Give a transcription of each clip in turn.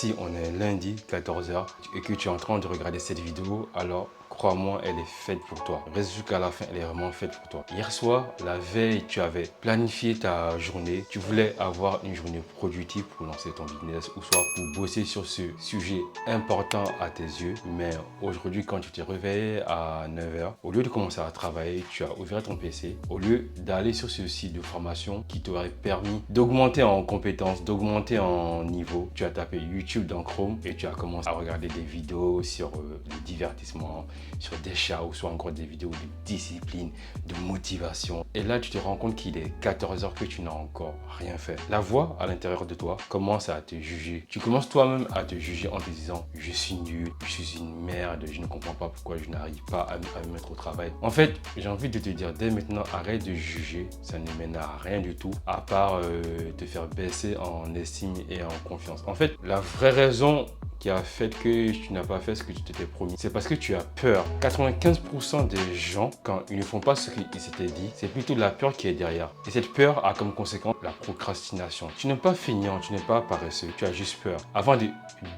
Si on est lundi 14h et que tu es en train de regarder cette vidéo, alors crois-moi, elle est faite pour toi. Reste jusqu'à la fin, elle est vraiment faite pour toi. Hier soir, la veille, tu avais planifié ta journée. Tu voulais avoir une journée productive pour lancer ton business ou soit pour bosser sur ce sujet important à tes yeux. Mais aujourd'hui, quand tu t'es réveillé à 9h, au lieu de commencer à travailler, tu as ouvert ton PC. Au lieu d'aller sur ce site de formation qui t'aurait permis d'augmenter en compétences, d'augmenter en niveau, tu as tapé YouTube dans Chrome et tu as commencé à regarder des vidéos sur le divertissement, sur des chats ou soit encore des vidéos de discipline, de motivation. Et là, tu te rends compte qu'il est 14h que tu n'as encore rien fait. La voix à l'intérieur de toi commence à te juger. Tu commences toi-même à te juger en te disant « Je suis nul, je suis une merde, je ne comprends pas pourquoi je n'arrive pas à me mettre au travail. » En fait, j'ai envie de te dire dès maintenant, arrête de juger. Ça ne mène à rien du tout à part te faire baisser en estime et en confiance. En fait, la vraie raison qui a fait que tu n'as pas fait ce que tu t'étais promis, c'est parce que tu as peur. 95% des gens, quand ils ne font pas ce qu'ils s'étaient dit, c'est plutôt la peur qui est derrière. Et cette peur a comme conséquence la procrastination. Tu n'es pas feignant, tu n'es pas paresseux, tu as juste peur. Avant de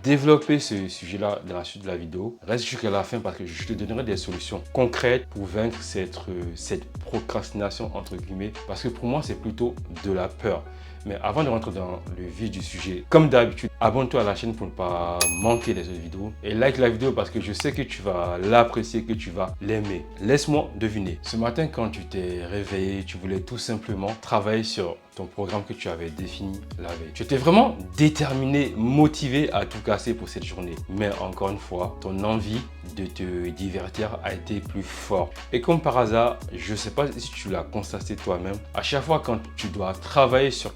développer ce sujet-là dans la suite de la vidéo, reste jusqu'à la fin parce que je te donnerai des solutions concrètes pour vaincre cette procrastination entre guillemets. Parce que pour moi, c'est plutôt de la peur. Mais avant de rentrer dans le vif du sujet, comme d'habitude, abonne-toi à la chaîne pour ne pas manquer les autres vidéos. Et like la vidéo parce que je sais que tu vas l'apprécier, que tu vas l'aimer. Laisse-moi deviner. Ce matin, quand tu t'es réveillé, tu voulais tout simplement travailler sur ton programme que tu avais défini la veille. Tu étais vraiment déterminé, motivé à tout casser pour cette journée. Mais encore une fois, ton envie de te divertir a été plus fort. Et comme par hasard, je ne sais pas si tu l'as constaté toi-même, à chaque fois quand tu dois travailler sur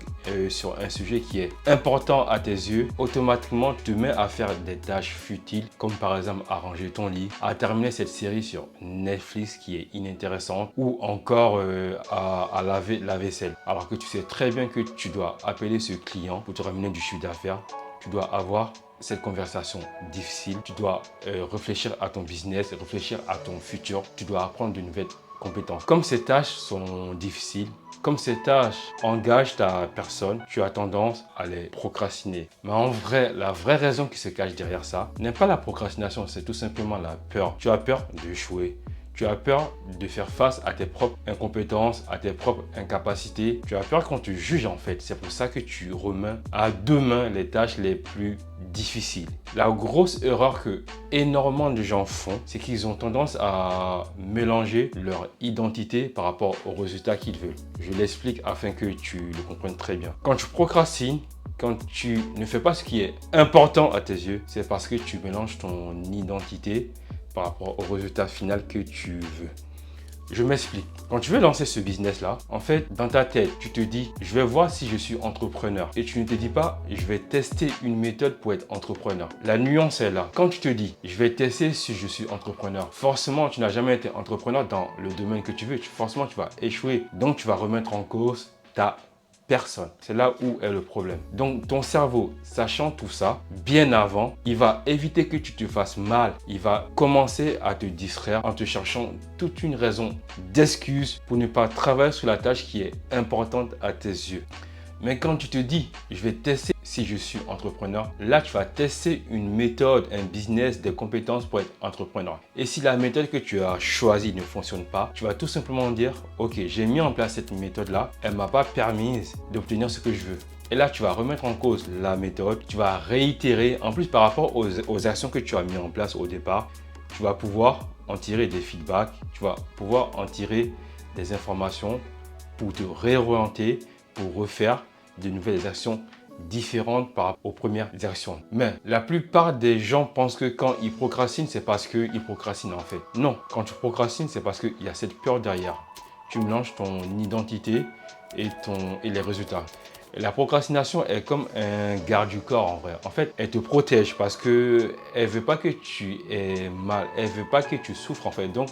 un sujet qui est important à tes yeux, automatiquement tu te mets à faire des tâches futiles, comme par exemple arranger ton lit, à terminer cette série sur Netflix qui est inintéressante, ou encore à laver la vaisselle. Alors que tu sais très bien que tu dois appeler ce client pour te ramener du chiffre d'affaires. Tu dois avoir cette conversation difficile. Tu dois réfléchir à ton business, réfléchir à ton futur. Tu dois apprendre de nouvelles compétences. Comme ces tâches sont difficiles, comme ces tâches engagent ta personne, tu as tendance à les procrastiner. Mais en vrai, la vraie raison qui se cache derrière ça n'est pas la procrastination, c'est tout simplement la peur. Tu as peur d'échouer. Tu as peur de faire face à tes propres incompétences, à tes propres incapacités. Tu as peur qu'on te juge en fait. C'est pour ça que tu remets à deux mains les tâches les plus difficiles. La grosse erreur que énormément de gens font, c'est qu'ils ont tendance à mélanger leur identité par rapport aux résultats qu'ils veulent. Je l'explique afin que tu le comprennes très bien. Quand tu procrastines, quand tu ne fais pas ce qui est important à tes yeux, c'est parce que tu mélanges ton identité par rapport au résultat final que tu veux. Je m'explique. Quand tu veux lancer ce business-là, en fait, dans ta tête, tu te dis, je vais voir si je suis entrepreneur. Et tu ne te dis pas, je vais tester une méthode pour être entrepreneur. La nuance est là. Quand tu te dis, je vais tester si je suis entrepreneur, forcément, tu n'as jamais été entrepreneur dans le domaine que tu veux. Forcément, tu vas échouer. Donc, tu vas remettre en cause ta personne. C'est là où est le problème. Donc, ton cerveau, sachant tout ça, bien avant, il va éviter que tu te fasses mal. Il va commencer à te distraire en te cherchant toute une raison d'excuse pour ne pas travailler sur la tâche qui est importante à tes yeux. Mais quand tu te dis, je vais tester si je suis entrepreneur, là, tu vas tester une méthode, un business, des compétences pour être entrepreneur. Et si la méthode que tu as choisie ne fonctionne pas, tu vas tout simplement dire, ok, j'ai mis en place cette méthode-là, elle ne m'a pas permis d'obtenir ce que je veux. Et là, tu vas remettre en cause la méthode, tu vas réitérer. En plus, par rapport aux actions que tu as mis en place au départ, tu vas pouvoir en tirer des feedbacks, tu vas pouvoir en tirer des informations pour te réorienter, pour refaire de nouvelles actions différentes par rapport aux premières actions. Mais la plupart des gens pensent que quand ils procrastinent, c'est parce qu'ils procrastinent en fait. Non, quand tu procrastines, c'est parce qu'il y a cette peur derrière. Tu mélanges ton identité et les résultats. Et la procrastination est comme un garde du corps en vrai. En fait, elle te protège parce qu'elle ne veut pas que tu aies mal. Elle ne veut pas que tu souffres en fait. Donc,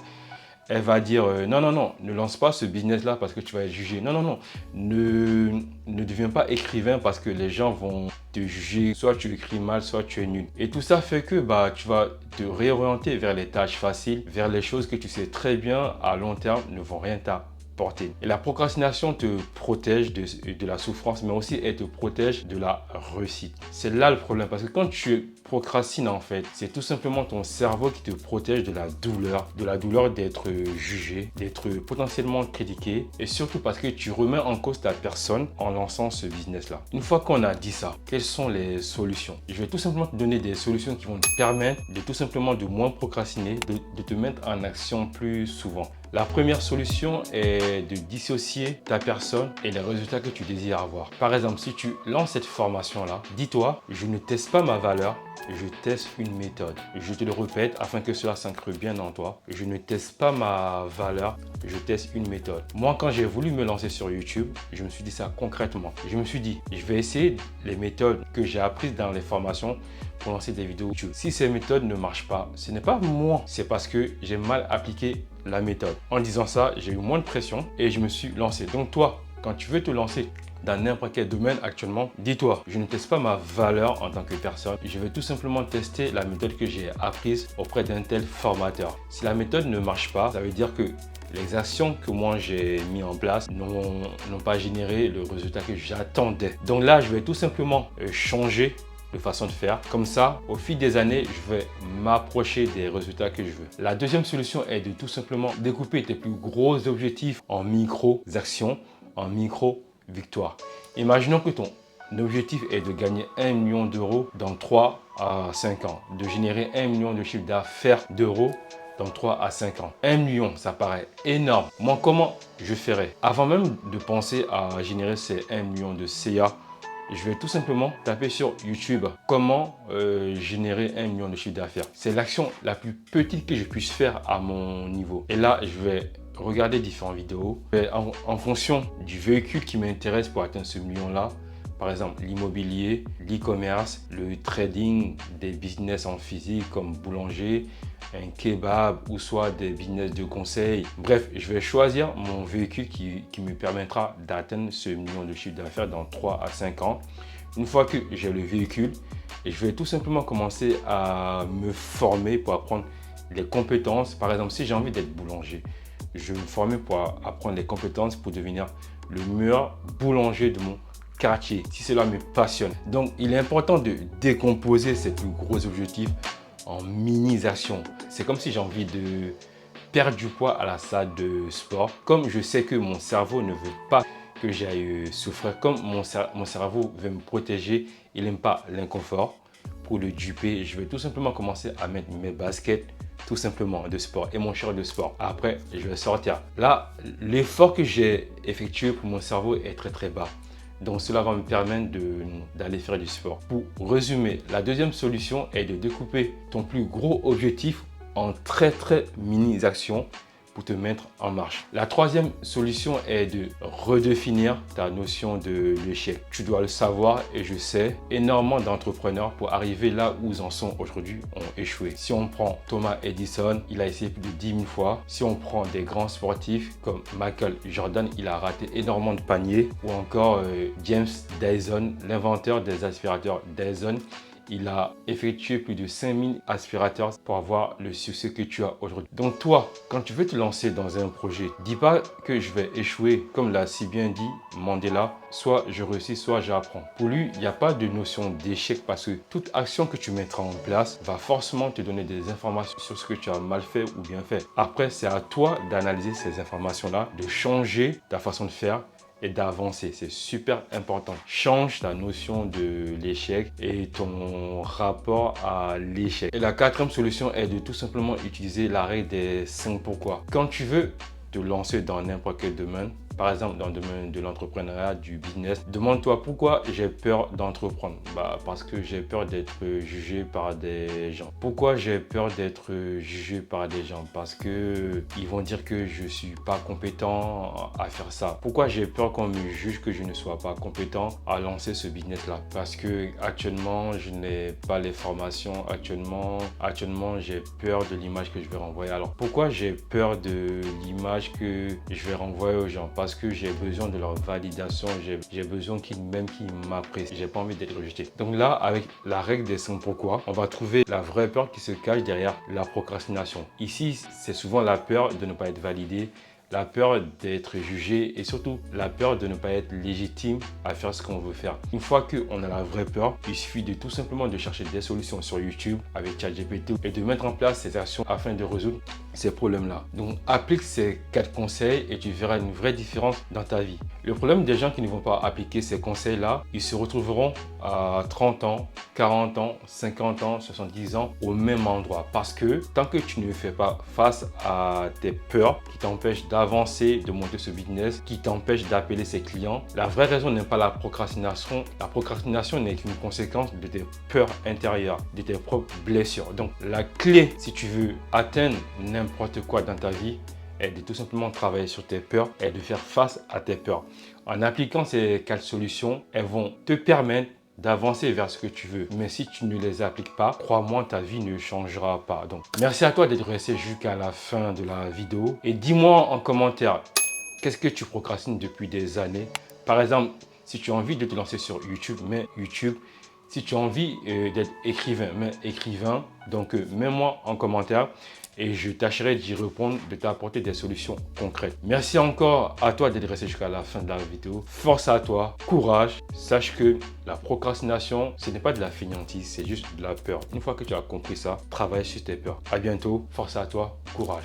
elle va dire non, non, non, ne lance pas ce business-là parce que tu vas être jugé. Non, non, non, ne deviens pas écrivain parce que les gens vont te juger. Soit tu écris mal, soit tu es nul. Et tout ça fait que tu vas te réorienter vers les tâches faciles, vers les choses que tu sais très bien à long terme ne vont rien t'apporter. porter. Et la procrastination te protège de la souffrance, mais aussi elle te protège de la réussite. C'est là le problème, parce que quand tu procrastines en fait, c'est tout simplement ton cerveau qui te protège de la douleur d'être jugé, d'être potentiellement critiqué, et surtout parce que tu remets en cause ta personne en lançant ce business-là. Une fois qu'on a dit ça, quelles sont les solutions? Je vais tout simplement te donner des solutions qui vont te permettre de tout simplement de moins procrastiner, de te mettre en action plus souvent. La première solution est de dissocier ta personne et les résultats que tu désires avoir. Par exemple, si tu lances cette formation-là, dis-toi, je ne teste pas ma valeur, je teste une méthode. Je te le répète afin que cela s'ancre bien en toi. Je ne teste pas ma valeur, je teste une méthode. Moi, quand j'ai voulu me lancer sur YouTube, je me suis dit ça concrètement. Je me suis dit, je vais essayer les méthodes que j'ai apprises dans les formations pour lancer des vidéos YouTube. Si ces méthodes ne marchent pas, ce n'est pas moi, c'est parce que j'ai mal appliqué la méthode. En disant ça, j'ai eu moins de pression et je me suis lancé. Donc toi, quand tu veux te lancer dans n'importe quel domaine actuellement, dis-toi, je ne teste pas ma valeur en tant que personne. Je vais tout simplement tester la méthode que j'ai apprise auprès d'un tel formateur. Si la méthode ne marche pas, ça veut dire que les actions que moi j'ai mis en place n'ont pas généré le résultat que j'attendais. Donc là, je vais tout simplement changer de façon de faire. Comme ça, au fil des années, je vais m'approcher des résultats que je veux. La deuxième solution est de tout simplement découper tes plus gros objectifs en micro-actions, en micro-victoires. Imaginons que ton objectif est de gagner 1 million d'euros dans 3 à 5 ans, de générer 1 million de chiffre d'affaires d'euros dans 3 à 5 ans. 1 million, ça paraît énorme. Moi, comment je ferais? Avant même de penser à générer ces 1 million de CA, je vais tout simplement taper sur YouTube comment générer 1 million de chiffre d'affaires. C'est l'action la plus petite que je puisse faire à mon niveau. Et là, je vais regarder différentes vidéos. En fonction du véhicule qui m'intéresse pour atteindre ce million-là, par exemple l'immobilier, l'e-commerce, le trading, des business en physique comme boulanger, un kebab ou soit des business de conseil. Bref, je vais choisir mon véhicule qui me permettra d'atteindre ce million de chiffre d'affaires dans 3 à 5 ans. Une fois que j'ai le véhicule, je vais tout simplement commencer à me former pour apprendre les compétences. Par exemple, si j'ai envie d'être boulanger, je vais me former pour apprendre les compétences pour devenir le meilleur boulanger de mon quartier, si cela me passionne. Donc, il est important de décomposer ces plus gros objectifs en mini-actions. C'est comme si j'ai envie de perdre du poids à la salle de sport. Comme je sais que mon cerveau ne veut pas que j'aille souffrir, comme mon cerveau veut me protéger, il n'aime pas l'inconfort. Pour le duper, je vais tout simplement commencer à mettre mes baskets tout simplement de sport et mon short de sport. Après, je vais sortir. Là, l'effort que j'ai effectué pour mon cerveau est très bas. Donc cela va me permettre d'aller faire du sport. Pour résumer, la deuxième solution est de découper ton plus gros objectif en très mini actions pour te mettre en marche. La troisième solution est de redéfinir ta notion de l'échec. Tu dois le savoir et je sais, énormément d'entrepreneurs pour arriver là où ils en sont aujourd'hui ont échoué. Si on prend Thomas Edison, il a essayé plus de 10 000 fois. Si on prend des grands sportifs comme Michael Jordan, il a raté énormément de paniers. Ou encore James Dyson, l'inventeur des aspirateurs Dyson, il a effectué plus de 5000 aspirateurs pour avoir le succès que tu as aujourd'hui. Donc toi, quand tu veux te lancer dans un projet, dis pas que je vais échouer, comme l'a si bien dit Mandela, soit je réussis, soit j'apprends. Pour lui, il n'y a pas de notion d'échec parce que toute action que tu mettras en place va forcément te donner des informations sur ce que tu as mal fait ou bien fait. Après, c'est à toi d'analyser ces informations-là, de changer ta façon de faire et d'avancer. C'est super important. Change ta notion de l'échec et ton rapport à l'échec. Et la quatrième solution est de tout simplement utiliser la règle des 5 pourquoi. Quand tu veux te lancer dans n'importe quel domaine, par exemple dans le domaine de l'entrepreneuriat, du business, demande-toi pourquoi j'ai peur d'entreprendre. Parce que j'ai peur d'être jugé par des gens. Pourquoi j'ai peur d'être jugé par des gens? Parce que ils vont dire que je suis pas compétent à faire ça. Pourquoi j'ai peur qu'on me juge que je ne sois pas compétent à lancer ce business là? Parce que actuellement je n'ai pas les formations. Actuellement j'ai peur de l'image que je vais renvoyer. Alors pourquoi j'ai peur de l'image que je vais renvoyer aux gens? Parce que j'ai besoin de leur validation, j'ai besoin qu'ils m'apprécient, j'ai pas envie d'être rejeté. Donc là, avec la règle des 5 pourquoi, on va trouver la vraie peur qui se cache derrière la procrastination. Ici, c'est souvent la peur de ne pas être validé, la peur d'être jugé et surtout la peur de ne pas être légitime à faire ce qu'on veut faire. Une fois qu'on a la vraie peur, il suffit de tout simplement de chercher des solutions sur YouTube avec ChatGPT et de mettre en place ces actions afin de résoudre ces problèmes-là. Donc applique ces 4 conseils et tu verras une vraie différence dans ta vie. Le problème des gens qui ne vont pas appliquer ces conseils-là, ils se retrouveront à 30 ans, 40 ans, 50 ans, 70 ans au même endroit. Parce que tant que tu ne fais pas face à tes peurs qui t'empêchent d'avancer, de monter ce business, qui t'empêchent d'appeler ses clients, la vraie raison n'est pas la procrastination. La procrastination n'est qu'une conséquence de tes peurs intérieures, de tes propres blessures. Donc la clé, si tu veux atteindre n'importe quoi dans ta vie, est de tout simplement travailler sur tes peurs et de faire face à tes peurs. En appliquant ces 4 solutions, elles vont te permettre d'avancer vers ce que tu veux. Mais si tu ne les appliques pas, crois-moi, ta vie ne changera pas. Donc, merci à toi d'être resté jusqu'à la fin de la vidéo. Et dis-moi en commentaire, qu'est-ce que tu procrastines depuis des années? Par exemple, si tu as envie de te lancer sur YouTube, mets YouTube. Si tu as envie d'être écrivain, mets écrivain. Donc, mets-moi en commentaire et je tâcherai d'y répondre, de t'apporter des solutions concrètes. Merci encore à toi d'être resté jusqu'à la fin de la vidéo. Force à toi, courage. Sache que la procrastination, ce n'est pas de la fainéantise, c'est juste de la peur. Une fois que tu as compris ça, travaille sur tes peurs. À bientôt, force à toi, courage.